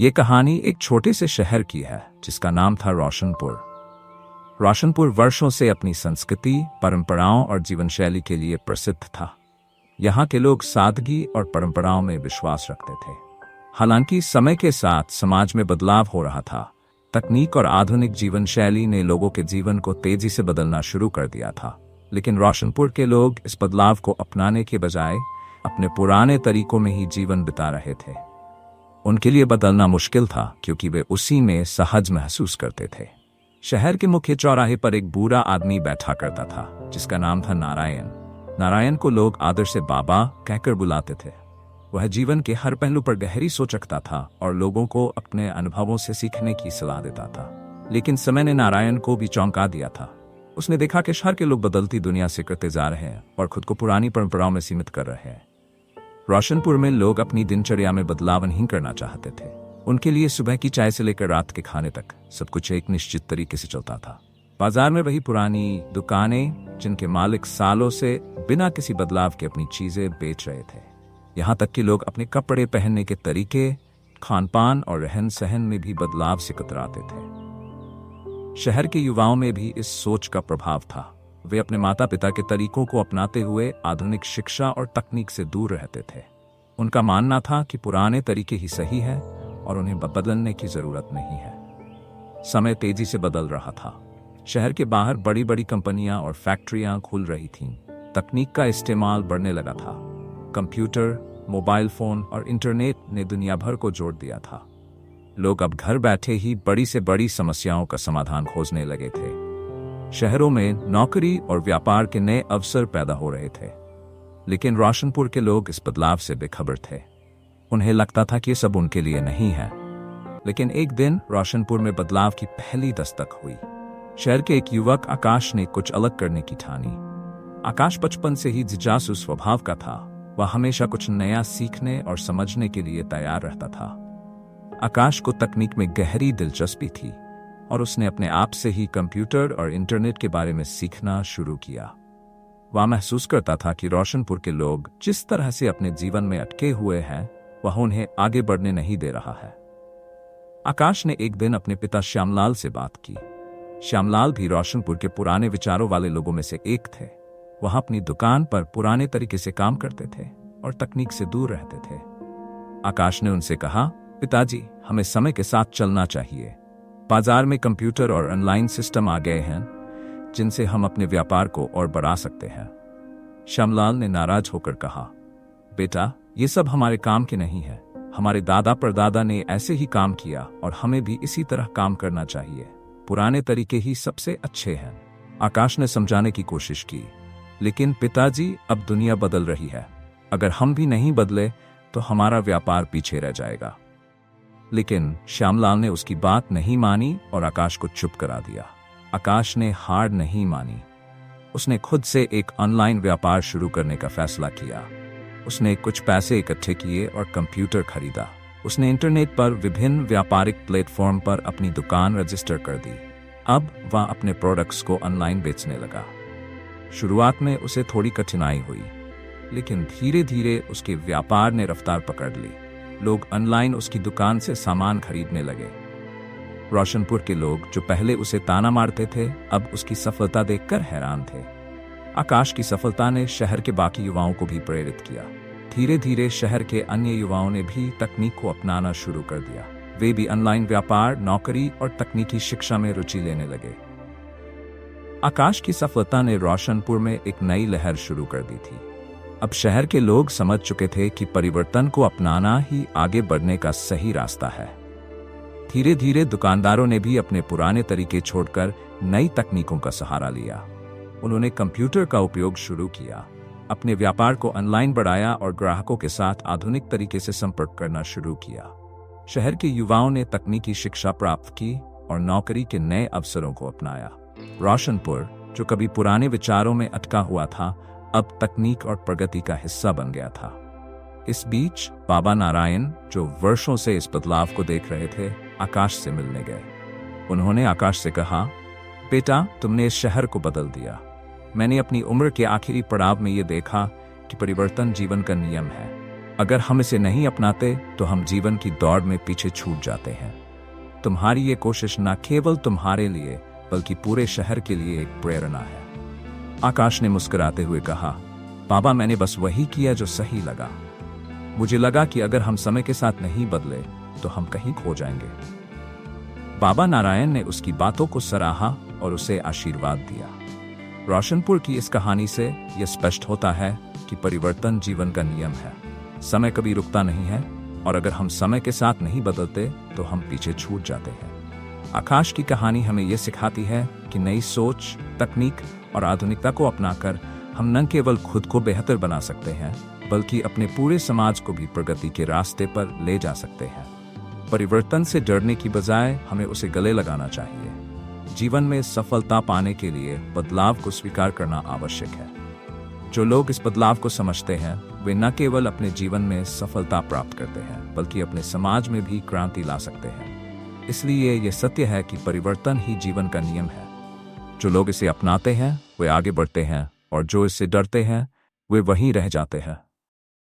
ये कहानी एक छोटे से शहर की है जिसका नाम था रोशनपुर। रोशनपुर वर्षों से अपनी संस्कृति, परंपराओं और जीवन शैली के लिए प्रसिद्ध था। यहाँ के लोग सादगी और परंपराओं में विश्वास रखते थे। हालांकि समय के साथ समाज में बदलाव हो रहा था। तकनीक और आधुनिक जीवन शैली ने लोगों के जीवन को तेजी से बदलना शुरू कर दिया था, लेकिन रोशनपुर के लोग इस बदलाव को अपनाने के बजाय अपने पुराने तरीकों में ही जीवन बिता रहे थे। उनके लिए बदलना मुश्किल था क्योंकि वे उसी में सहज महसूस करते थे। शहर के मुख्य चौराहे पर एक बूढ़ा आदमी बैठा करता था जिसका नाम था नारायण। नारायण को लोग आदर से बाबा कहकर बुलाते थे। वह जीवन के हर पहलू पर गहरी सोच रखता था और लोगों को अपने अनुभवों से सीखने की सलाह देता था। लेकिन समय ने नारायण को भी चौंका दिया था। उसने देखा कि शहर के लोग बदलती दुनिया से करते जा रहे हैं और खुद को पुरानी परंपराओं में सीमित कर रहे हैं। रोशनपुर में लोग अपनी दिनचर्या में बदलाव नहीं करना चाहते थे। उनके लिए सुबह की चाय से लेकर रात के खाने तक सब कुछ एक निश्चित तरीके से चलता था। बाजार में वही पुरानी दुकानें जिनके मालिक सालों से बिना किसी बदलाव के अपनी चीजें बेच रहे थे। यहाँ तक कि लोग अपने कपड़े पहनने के तरीके, खान-पान और रहन सहन में भी बदलाव से कतराते थे। शहर के युवाओं में भी इस सोच का प्रभाव था। वे अपने माता पिता के तरीकों को अपनाते हुए आधुनिक शिक्षा और तकनीक से दूर रहते थे। उनका मानना था कि पुराने तरीके ही सही है और उन्हें बदलने की जरूरत नहीं है। समय तेजी से बदल रहा था। शहर के बाहर बड़ी बड़ी कंपनियां और फैक्ट्रियां खुल रही थीं। तकनीक का इस्तेमाल बढ़ने लगा था। कंप्यूटर, मोबाइल फोन और इंटरनेट ने दुनिया भर को जोड़ दिया था। लोग अब घर बैठे ही बड़ी से बड़ी समस्याओं का समाधान खोजने लगे थे। शहरों में नौकरी और व्यापार के नए अवसर पैदा हो रहे थे, लेकिन रोशनपुर के लोग इस बदलाव से बेखबर थे। उन्हें लगता था कि ये सब उनके लिए नहीं है। लेकिन एक दिन रोशनपुर में बदलाव की पहली दस्तक हुई। शहर के एक युवक आकाश ने कुछ अलग करने की ठानी। आकाश बचपन से ही जिज्ञासु स्वभाव का था। वह हमेशा कुछ नया सीखने और समझने के लिए तैयार रहता था। आकाश को तकनीक में गहरी दिलचस्पी थी और उसने अपने आप से ही कंप्यूटर और इंटरनेट के बारे में सीखना शुरू किया। वह महसूस करता था कि रोशनपुर के लोग जिस तरह से अपने जीवन में अटके हुए हैं, वह उन्हें आगे बढ़ने नहीं दे रहा है। आकाश ने एक दिन अपने पिता श्यामलाल से बात की। श्यामलाल भी रोशनपुर के पुराने विचारों वाले लोगों में से एक थे। वह अपनी दुकान पर पुराने तरीके से काम करते थे और तकनीक से दूर रहते थे। आकाश ने उनसे कहा, पिताजी, हमें समय के साथ चलना चाहिए। बाजार में कंप्यूटर और ऑनलाइन सिस्टम आ गए हैं जिनसे हम अपने व्यापार को और बढ़ा सकते हैं। श्यामलाल ने नाराज होकर कहा, बेटा, ये सब हमारे काम के नहीं है। हमारे दादा परदादा ने ऐसे ही काम किया और हमें भी इसी तरह काम करना चाहिए। पुराने तरीके ही सबसे अच्छे हैं। आकाश ने समझाने की कोशिश की, लेकिन पिताजी, अब दुनिया बदल रही है। अगर हम भी नहीं बदले तो हमारा व्यापार पीछे रह जाएगा। लेकिन श्यामलाल ने उसकी बात नहीं मानी और आकाश को चुप करा दिया। आकाश ने हार नहीं मानी। उसने खुद से एक ऑनलाइन व्यापार शुरू करने का फैसला किया। उसने कुछ पैसे इकट्ठे किए और कंप्यूटर खरीदा। उसने इंटरनेट पर विभिन्न व्यापारिक प्लेटफॉर्म पर अपनी दुकान रजिस्टर कर दी। अब वह अपने प्रोडक्ट्स को ऑनलाइन बेचने लगा। शुरुआत में उसे थोड़ी कठिनाई हुई, लेकिन धीरे धीरे उसके व्यापार ने रफ्तार पकड़ ली। लोग ऑनलाइन उसकी दुकान से सामान खरीदने लगे। रोशनपुर के लोग जो पहले उसे ताना मारते थे, अब उसकी सफलता देखकर हैरान थे। आकाश की सफलता ने शहर के बाकी युवाओं को भी प्रेरित किया। धीरे धीरे शहर के अन्य युवाओं ने भी तकनीक को अपनाना शुरू कर दिया। वे भी ऑनलाइन व्यापार, नौकरी और तकनीकी शिक्षा में रुचि लेने लगे। आकाश की सफलता ने रोशनपुर में एक नई लहर शुरू कर दी थी। अब शहर के लोग समझ चुके थे कि परिवर्तन को अपनाना ही आगे बढ़ने का सही रास्ता है। धीरे धीरे दुकानदारों ने भी अपने पुराने तरीके छोड़कर नई तकनीकों का सहारा लिया। उन्होंने कंप्यूटर का उपयोग शुरू किया, अपने व्यापार को ऑनलाइन बढ़ाया और ग्राहकों के साथ आधुनिक तरीके से संपर्क करना शुरू किया। शहर के युवाओं ने तकनीकी शिक्षा प्राप्त की और नौकरी के नए अवसरों को अपनाया। रोशनपुर, जो कभी पुराने विचारों में अटका हुआ था, अब तकनीक और प्रगति का हिस्सा बन गया था। इस बीच बाबा नारायण, जो वर्षों से इस बदलाव को देख रहे थे, आकाश से मिलने गए। उन्होंने आकाश से कहा, बेटा, तुमने इस शहर को बदल दिया। मैंने अपनी उम्र के आखिरी पड़ाव में ये देखा कि परिवर्तन जीवन का नियम है। अगर हम इसे नहीं अपनाते तो हम जीवन की दौड़ में पीछे छूट जाते हैं। तुम्हारी ये कोशिश न केवल तुम्हारे लिए बल्कि पूरे शहर के लिए एक प्रेरणा है। आकाश ने मुस्कुराते हुए कहा, बाबा मैंने बस वही किया जो सही लगा। मुझे लगा कि अगर हम समय के साथ नहीं बदले तो हम कहीं खो जाएंगे। बाबा नारायण ने उसकी बातों को सराहा और उसे आशीर्वाद दिया। रोशनपुर की इस कहानी से यह स्पष्ट होता है कि परिवर्तन जीवन का नियम है। समय कभी रुकता नहीं है और अगर हम समय के साथ नहीं बदलते तो हम पीछे छूट जाते हैं। आकाश की कहानी हमें यह सिखाती है कि नई सोच, तकनीक और आधुनिकता को अपनाकर हम न केवल खुद को बेहतर बना सकते हैं बल्कि अपने पूरे समाज को भी प्रगति के रास्ते पर ले जा सकते हैं। परिवर्तन से डरने की बजाय हमें उसे गले लगाना चाहिए। जीवन में सफलता पाने के लिए बदलाव को स्वीकार करना आवश्यक है। जो लोग इस बदलाव को समझते हैं वे न केवल अपने जीवन में सफलता प्राप्त करते हैं बल्कि अपने समाज में भी क्रांति ला सकते हैं। इसलिए यह सत्य है कि परिवर्तन ही जीवन का नियम है। जो लोग इसे अपनाते हैं वे आगे बढ़ते हैं और जो इससे डरते हैं वे वहीं रह जाते हैं।